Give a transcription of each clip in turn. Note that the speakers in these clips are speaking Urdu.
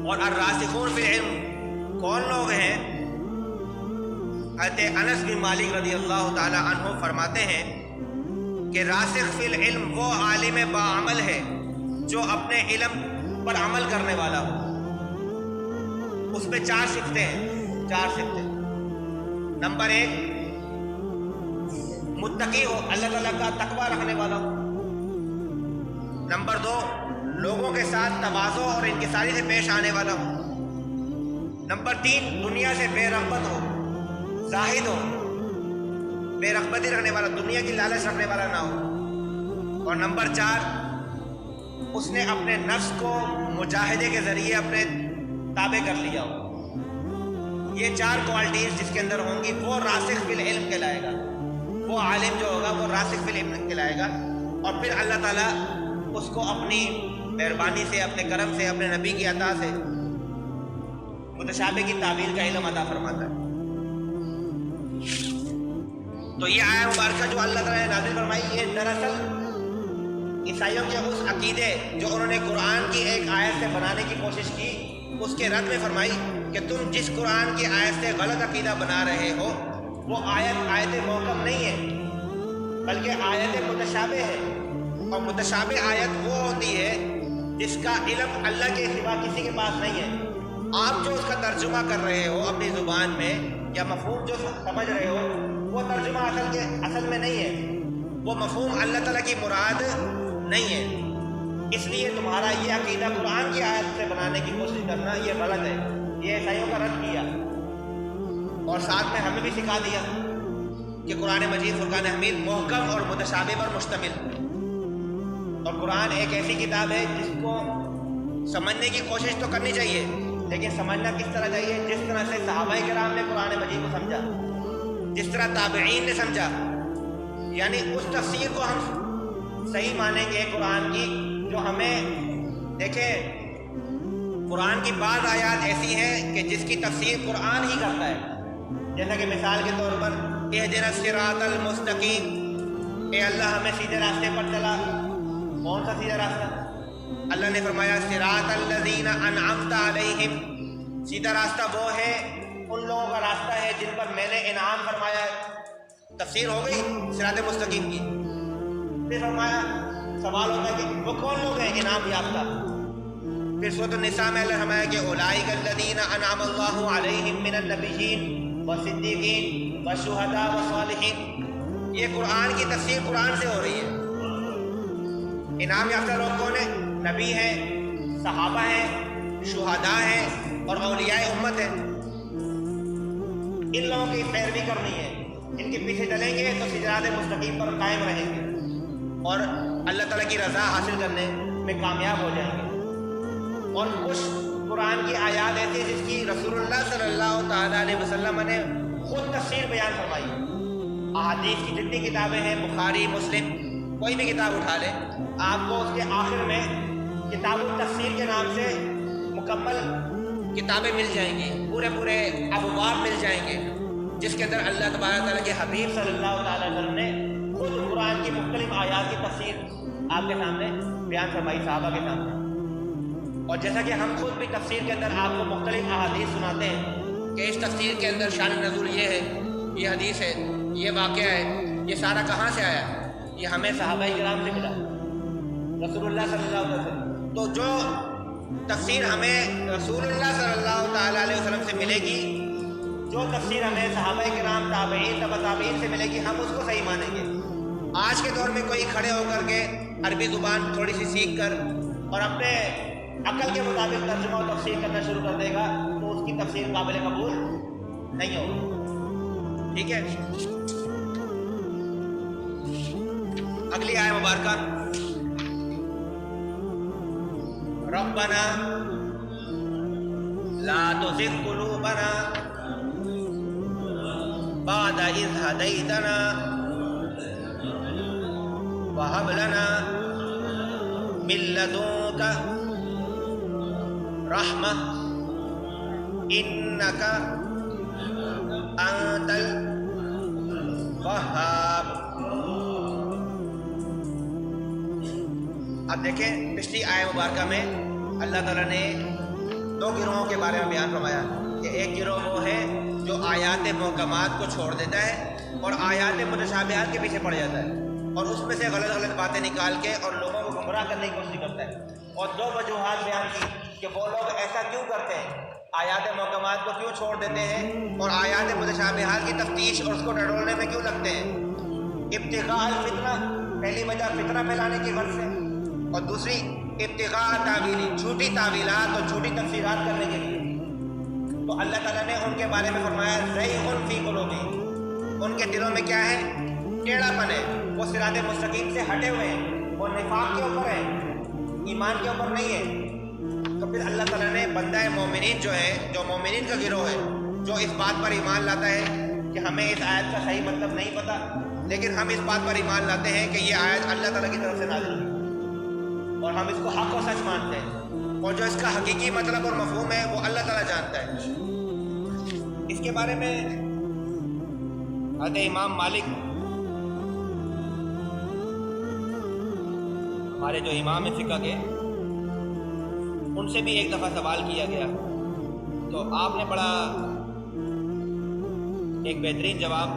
اور الراسخون فی العلم کون لوگ ہیں؟ حضرت انس بن مالک رضی اللہ تعالی عنہ فرماتے ہیں کہ راسخ فی العلم وہ عالم باعمل ہے جو اپنے علم پر عمل کرنے والا ہو۔ اس میں 4 صفتیں ہیں، 4 صفتیں۔ نمبر 1، متقی ہو، اللہ تعالیٰ کا تقوی رکھنے والا ہو۔ نمبر 2، لوگوں کے ساتھ تواضع اور انکساری سے پیش آنے والا ہو۔ نمبر 3، دنیا سے بے رغبت ہو، زاہد ہو، بے رغبتی رکھنے والا، دنیا کی لالچ رکھنے والا نہ ہو۔ اور نمبر 4، اس نے اپنے نفس کو مجاہدے کے ذریعے اپنے تابع کر لیا ہو۔ یہ 4 کوالٹیز جس کے اندر ہوں گی وہ راسخ فی العلم کہلائے گا، وہ عالم جو ہوگا وہ راسخ فی العلم کہلائے گا۔ اور پھر اللہ تعالیٰ اس کو اپنی مہربانی سے، اپنے کرم سے، اپنے نبی کی عطا سے متشابہ کی تعبیر کا علم عطا فرماتا ہے۔ تو یہ آیت مبارکہ جو اللہ تعالیٰ نے نازل فرمائی، یہ دراصل عیسائیوں کے اس عقیدے جو انہوں نے قرآن کی ایک آیت سے بنانے کی کوشش کی، اس کے رد میں فرمائی کہ تم جس قرآن کی آیت سے غلط عقیدہ بنا رہے ہو وہ آیت محکم نہیں ہے بلکہ آیت متشابہ ہے۔ اور متشابہ آیت وہ ہوتی ہے جس کا علم اللہ کے سوا کسی کے پاس نہیں ہے۔ آپ جو اس کا ترجمہ کر رہے ہو اپنی زبان میں یا مفہوم جو سمجھ رہے ہو وہ ترجمہ اصل میں نہیں ہے، وہ مفہوم اللہ تعالیٰ کی مراد نہیں ہے۔ اس لیے تمہارا یہ عقیدہ قرآن کی آیت سے بنانے کی کوشش کرنا یہ غلط ہے۔ یہ عیسائیوں کا رد کیا اور ساتھ میں ہمیں بھی سکھا دیا کہ قرآن مجید فرقان حمید محکم اور متشابہ پر مشتمل، اور قرآن ایک ایسی کتاب ہے جس کو سمجھنے کی کوشش تو کرنی چاہیے، لیکن سمجھنا کس طرح چاہیے؟ جس طرح سے صحابہ کرام نے قرآن مجید کو سمجھا، جس طرح تابعین نے سمجھا، یعنی اس تفسیر کو ہم صحیح مانیں گے قرآن کی جو ہمیں دیکھیں۔ قرآن کی بعض آیات ایسی ہیں کہ جس کی تفسیر قرآن ہی کرتا ہے، جیسا کہ مثال کے طور پر اہدنا الصراط المستقیم، اے اللہ ہمیں سیدھے راستے پر چلا۔ کون سا سیدھا راستہ؟ اللہ نے فرمایا صراط الذین انعمت علیہم، سیدھا راستہ وہ ہے، ان لوگوں کا راستہ ہے جن پر میں نے انعام فرمایا ہے۔ تفسیر ہو گئی صراط مستقیم کی۔ پھر فرمایا، سوال ہوتا ہے کہ وہ کون لوگ ہیں انعام یافتہ؟ پھر سورۃ النساء میں اللہ فرمایا کہ اولئک الذین انعم اللہ علیہم من النبیین والصدیقین والشہداء والصالحین۔ یہ قرآن کی تفسیر قرآن سے ہو رہی ہے۔ انعام یافتہ لوگ کون ہیں؟ نبی ہیں، صحابہ ہیں، شہداء ہیں اور اولیاء امت ہیں۔ ان لوگوں کی پیروی کرنی ہے، ان کے پیچھے چلیں گے تو صراط مستقیم پر قائم رہیں گے اور اللہ تعالیٰ کی رضا حاصل کرنے میں کامیاب ہو جائیں گے۔ اور کچھ قرآن کی آیات ایسی جس کی رسول اللہ صلی اللہ تعالیٰ علیہ وسلم نے خود تفسیر بیان فرمائی۔ احادیث کی جتنی کتابیں ہیں، بخاری، مسلم، کوئی بھی کتاب اٹھا لیں، آپ کو اس کے آخر میں کتاب التفسیر کے نام سے مکمل کتابیں مل جائیں گی، پورے ابواب مل جائیں گے، جس کے اندر اللہ تبارک تعالیٰ کے حبیب صلی اللہ تعالیٰ علیہ وسلم نے خود قرآن کی مختلف آیات کی تفسیر آپ کے سامنے بیان فرمائی، صحابہ کے سامنے۔ اور جیسا کہ ہم خود بھی تفسیر کے اندر آپ کو مختلف احادیث سناتے ہیں کہ اس تفسیر کے اندر شان نزول یہ ہے، یہ حدیث ہے، یہ واقعہ ہے، یہ سارا کہاں سے آیا؟ یہ ہمیں صحابہ کرام سے ملا، رسول اللہ صلی اللہ علیہ وسلم۔ تو جو تفسیر ہمیں رسول اللہ صلی اللہ تعالیٰ علیہ وسلم سے ملے گی، جو تفسیر ہمیں صحابہ کرام، تابعین، تبع تابعین سے ملے گی، ہم اس کو صحیح مانیں گے۔ آج کے دور میں کوئی کھڑے ہو کر کے عربی زبان تھوڑی سی سیکھ کر اور اپنے عقل کے مطابق ترجمہ و تفسیر کرنا شروع کر دے گا تو اس کی تفسیر قابل قبول نہیں ہوگی۔ ٹھیک ہے، اگلی آیت مبارکہ، ربنا لا تزغ قلوبنا بعد إذ هديتنا وهب لنا من لدنك رحمة إنك أنت الوهاب۔ اب دیکھیں پچھلی آیت مبارکہ میں اللہ تعالیٰ نے دو گروہوں کے بارے میں بیان فرمایا کہ ایک گروہ وہ ہے جو آیات محکمات کو چھوڑ دیتا ہے اور آیات متشابہات کے پیچھے پڑ جاتا ہے اور اس میں سے غلط باتیں نکال کے اور لوگوں کو گمراہ کرنے کی کوشش کرتا ہے. اور دو وجوہات بیان کی کہ وہ لوگ ایسا کیوں کرتے ہیں, آیات محکمات کو کیوں چھوڑ دیتے ہیں اور آیات متشابہات کی تفتیش اور اس کو ڈھڑولنے میں کیوں لگتے ہیں. ابتغاء الفتنہ, پہلی وجہ فتنہ پھیلانے کی غرض سے, اور دوسری ابتغاء تعویلی, جھوٹی تعویلات اور جھوٹی تفسیرات کرنے کے لیے. تو اللہ تعالیٰ نے ان کے بارے میں فرمایا زیغ فی قلوبہم, ان کے دلوں میں کیا ہے, ٹیڑھا پن ہے, وہ صراط مستقیم سے ہٹے ہوئے ہیں, وہ نفاق کے اوپر ہیں, ایمان کے اوپر نہیں ہے. تو پھر اللہ تعالیٰ نے بندہ مومنین جو ہے, جو مومنین کا گروہ ہے, جو اس بات پر ایمان لاتا ہے کہ ہمیں اس آیت کا صحیح مطلب نہیں پتہ, لیکن ہم اس بات پر ایمان لاتے ہیں کہ یہ آیت اللہ تعالیٰ کی طرف سے نازل ہوئی اور ہم اس کو حق و سچ مانتے ہیں, اور جو اس کا حقیقی مطلب اور مفہوم ہے وہ اللہ تعالیٰ جانتا ہے. اس کے بارے میں حضرت امام مالک, ہمارے جو امام فقہ کے, ان سے بھی ایک دفعہ سوال کیا گیا تو آپ نے بڑا ایک بہترین جواب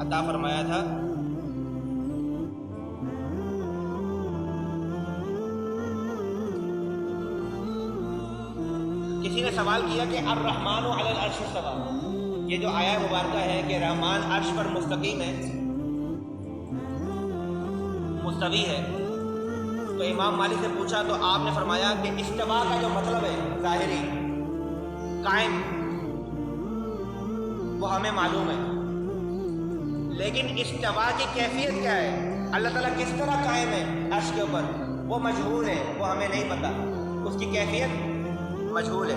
عطا فرمایا تھا. کسی نے سوال کیا کہ الرحمن علی العرش استوی, یہ جو آیہ مبارکہ ہے کہ رحمان عرش پر مستقیم ہے, مستوی ہے, تو امام مالک سے پوچھا تو آپ نے فرمایا کہ استوا کا جو مطلب ہے ظاہری قائم, وہ ہمیں معلوم ہے, لیکن استوا کی کیفیت کیا ہے, اللہ تعالیٰ کس طرح قائم ہے عرش کے اوپر, وہ مجہول ہے, وہ ہمیں نہیں پتہ, اس کی کیفیت مجہول ہے.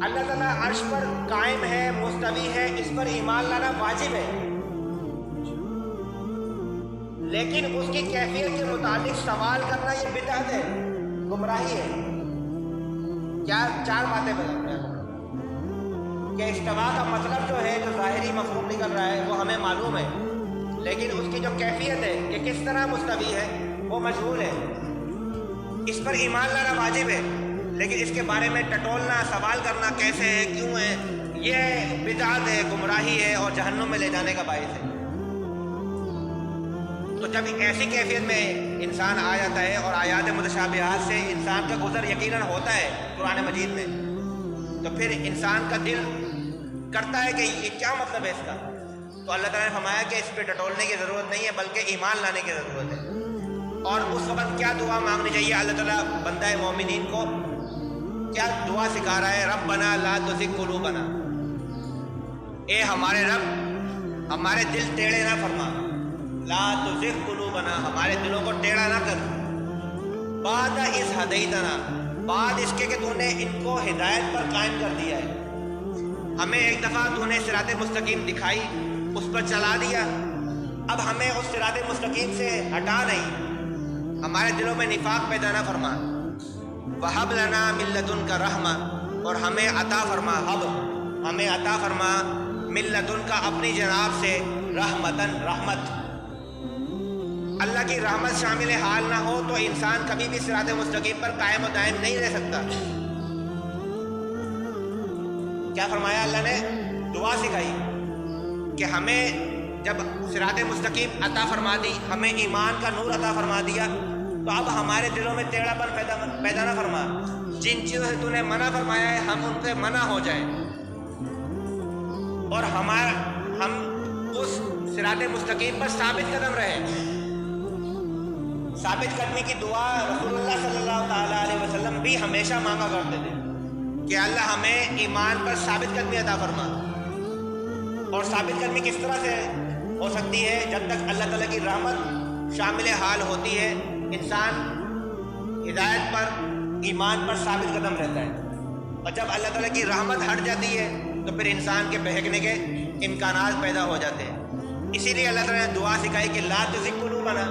اللہ تعالیٰ عرش پر قائم ہے, مستوی ہے, اس پر ایمان لانا واجب ہے, لیکن اس کی کیفیت کے متعلق سوال کرنا یہ بدعت ہے, گمراہی ہے. کیا چار باتیں بتاتے ہیں کہ استوا کا مطلب جو ہے, جو ظاہری مفہوم نکل رہا ہے وہ ہمیں معلوم ہے, لیکن اس کی جو کیفیت ہے کہ کس طرح مستوی ہے وہ مجہول ہے. اس پر ایمان لانا واجب ہے, لیکن اس کے بارے میں ٹٹولنا, سوال کرنا کیسے ہے, کیوں ہے, یہ بدعت ہے, گمراہی ہے اور جہنم میں لے جانے کا باعث ہے. تو جب ایسی کیفیت میں انسان آ جاتا ہے اور آیات متشابہات سے انسان کا گزر یقیناً ہوتا ہے قرآن مجید میں, تو پھر انسان کا دل کرتا ہے کہ یہ کیا مطلب ہے اس کا. تو اللہ تعالیٰ نے فرمایا کہ اس پہ ٹٹولنے کی ضرورت نہیں ہے, بلکہ ایمان لانے کی ضرورت ہے. اور اس وقت کیا دعا مانگنی چاہیے, اللہ تعالیٰ بندہ مومنین کو کیا دعا سکھا رہا ہے, ربنا لا تزغ قلوبنا, اے ہمارے رب ہمارے دل ٹیڑھے نہ فرما, لا تزغ قلوبنا, ہمارے دلوں کو ٹیڑھا نہ کر, بعد اذ ہدیتنا, بعد اس کے کہ تو نے ان کو ہدایت پر قائم کر دیا ہے. ہمیں ایک دفعہ تو نے صراط مستقیم دکھائی, اس پر چلا دیا, اب ہمیں اس صراط مستقیم سے ہٹا نہیں, ہمارے دلوں میں نفاق پیدا نہ فرما. وَهَبْ لَنَا مِن لَّدُنْكَ رَحْمَةً, اور ہمیں عطا فرما, ہمیں عطا فرما مِن لَّدُنْكَ, اپنی جناب سے, رحمتاً, رحمت. اللہ کی رحمت شامل حال نہ ہو تو انسان کبھی بھی صراط مستقیم پر قائم و دائم نہیں رہ سکتا. کیا فرمایا اللہ نے, دعا سکھائی کہ ہمیں جب صراط مستقیم عطا فرما دی, ہمیں ایمان کا نور عطا فرما دیا, تو اب ہمارے دلوں میں ٹیڑھا پن پیدا نہ فرما. جن چیزوں سے تو نے منع فرمایا ہے ہم ان سے منع ہو جائیں, اور ہم اس صراط مستقیم پر ثابت قدم رہیں. ثابت قدمی کی دعا رسول اللہ صلی اللہ تعالیٰ علیہ وسلم بھی ہمیشہ مانگا کرتے تھے کہ اللہ ہمیں ایمان پر ثابت قدمی عطا فرما. اور ثابت قدمی کس طرح سے ہو سکتی ہے, جب تک اللہ تعالیٰ کی رحمت شامل حال ہوتی ہے, انسان ہدایت پر, ایمان پر ثابت قدم رہتا ہے. اور جب اللہ تعالیٰ کی رحمت ہٹ جاتی ہے تو پھر انسان کے بہکنے کے امکانات پیدا ہو جاتے ہیں. اسی لیے اللہ تعالیٰ نے دعا سکھائی کہ لا تزغ قلوبنا,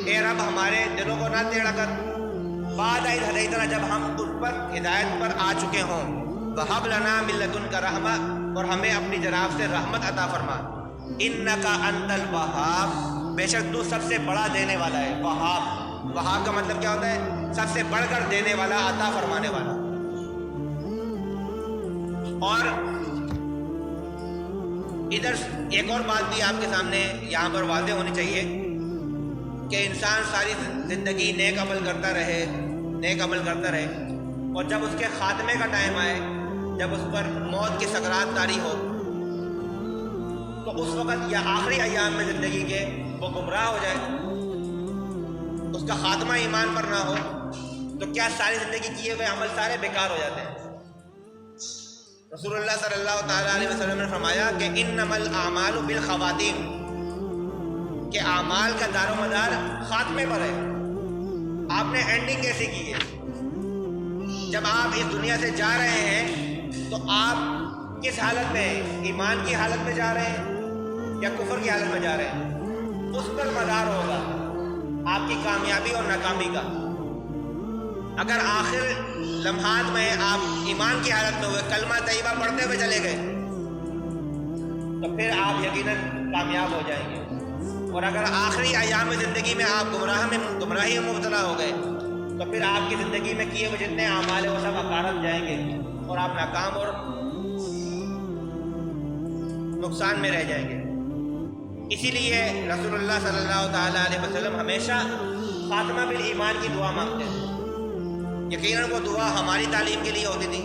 اے رب ہمارے دلوں کو نہ ٹیڑھا کر, بعد اذ ہدیتنا, جب ہم ان پر ہدایت پر آ چکے ہوں, وَهَبْ لَنَا مِن لَّدُنْكَ رَحْمَةً, اور ہمیں اپنی جناب سے رحمت عطا فرما. إِنَّكَ أَنْتَ الْوَهَّابُ, بے شک تو سب سے بڑا دینے والا ہے. وہاب, وہاب کا مطلب کیا ہوتا ہے؟ سب سے بڑھ کر دینے والا، عطا فرمانے والا۔ اور ادھر ایک اور بات بھی آپ کے سامنے یہاں پر واضح ہونی چاہیے کہ انسان ساری زندگی نیک عمل کرتا رہے، نیک عمل کرتا رہے، اور جب اس کے خاتمے کا ٹائم آئے، جب اس پر موت کی سکرات طاری ہو، تو اس وقت یا آخری ایام میں زندگی کے وہ گمراہ ہو جائے، اس کا خاتمہ ایمان پر نہ ہو، تو کیا ساری زندگی کیے ہوئے عمل سارے بیکار ہو جاتے ہیں۔ رسول اللہ صلی اللہ تعالیٰ علیہ وسلم نے فرمایا کہ انما الاعمال بالخواتیم، کہ اعمال کا دار و مدار خاتمے پر ہے۔ آپ نے اینڈنگ کیسے کی ہے؟ جب آپ اس دنیا سے جا رہے ہیں تو آپ کس حالت میں ہیں؟ ایمان کی حالت میں جا رہے ہیں یا کفر کی حالت میں جا رہے ہیں؟ اس پر مدار ہوگا آپ کی کامیابی اور ناکامی کا۔ اگر آخر لمحات میں آپ ایمان کی حالت میں ہوئے، کلمہ طیبہ پڑھتے ہوئے چلے گئے، تو پھر آپ یقیناً کامیاب ہو جائیں گے۔ اور اگر آخری ایام زندگی میں آپ گمراہی میں مبتلا ہو گئے، تو پھر آپ کی زندگی میں کیے ہوئے جتنے اعمال ہیں وہ سب عقارت جائیں گے اور آپ ناکام اور نقصان میں رہ جائیں گے۔ اسی لیے رسول اللہ صلی اللہ تعالیٰ علیہ وسلم ہمیشہ خاتمہ بالایمان کی دعا مانگتے ہیں۔ یقیناً وہ دعا ہماری تعلیم کے لیے ہوتی تھی،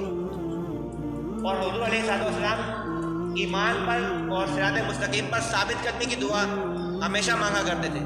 اور حضور علیہ السلام ایمان پر اور صراط مستقیم پر ثابت قدمی کی دعا ہمیشہ مانگا کرتے تھے۔